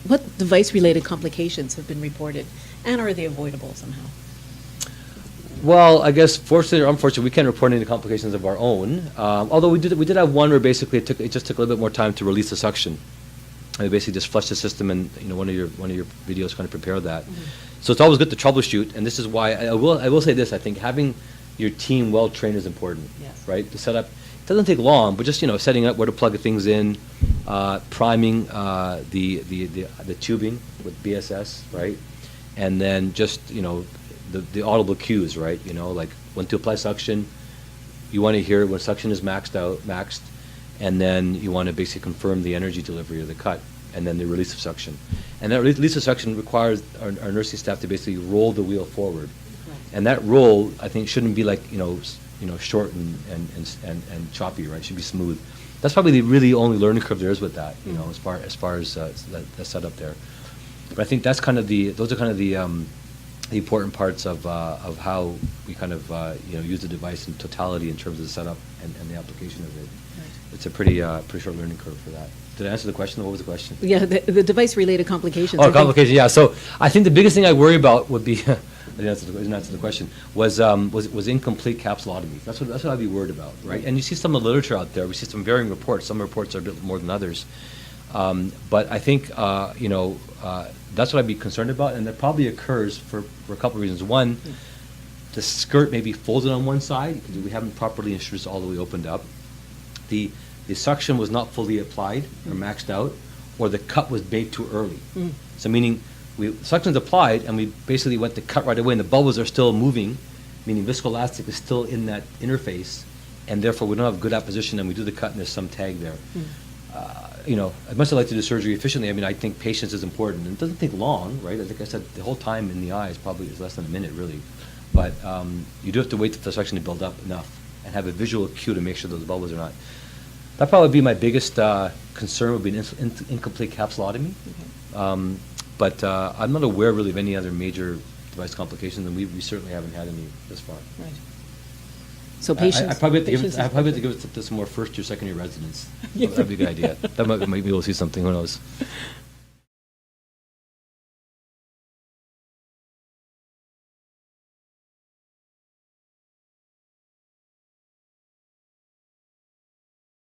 what device-related complications have been reported, and are they avoidable somehow? Well, I guess fortunately or unfortunately, we can't report any complications of our own. Although we did have one where basically it just took a little bit more time to release the suction. And we basically just flushed the system, and one of your videos kind of prepared that. Mm-hmm. So it's always good to troubleshoot, and this is why I will say this. I think having your team well trained is important. Yes. Right? To set up, it doesn't take long, but just setting up where to plug things in, priming the tubing with BSS, right, and then just the audible cues, right? Like when to apply suction, you want to hear when suction is maxed, and then you want to basically confirm the energy delivery of the cut, and then the release of suction. And that release of suction requires our nursing staff to basically roll the wheel forward. Right. And that roll, I think, shouldn't be like short and choppy, right? It should be smooth. That's probably the really only learning curve there is with that, as far as the setup there. But I think those are kind of the important parts of how we kind of use the device in totality in terms of the setup and the application of it. Right. It's a pretty short learning curve for that. Did I answer the question? What was the question? Yeah, the device-related complications. Oh, complications. Yeah. So I think the biggest thing I worry about would be I didn't answer the question was incomplete capsulotomy. That's what I'd be worried about, right? And you see some of the literature out there. We see some varying reports. Some reports are a bit more than others. But I think that's what I'd be concerned about, and that probably occurs for a couple of reasons. One, the skirt may be folded on one side because we haven't properly introduced all the way opened up. The suction was not fully applied or maxed out, or the cut was made too early. So meaning suction's applied and we basically went to cut right away, and the bubbles are still moving, meaning viscoelastic is still in that interface, and therefore we don't have good apposition, and we do the cut and there's some tag there. I'd much like to do surgery efficiently. I mean, I think patience is important, and it doesn't take long, right? Like I said, the whole time in the eye is probably less than a minute, really. But you do have to wait for the suction to build up enough and have a visual cue to make sure those bubbles are not. That'd probably be my biggest concern, would be an incomplete capsulotomy. Okay. But I'm not aware really of any other major device complications, and we certainly haven't had any this far. Right. So patients. I probably have to give it to some more first-year, second-year residents. That'd be a good idea. Maybe we'll see something. Who knows?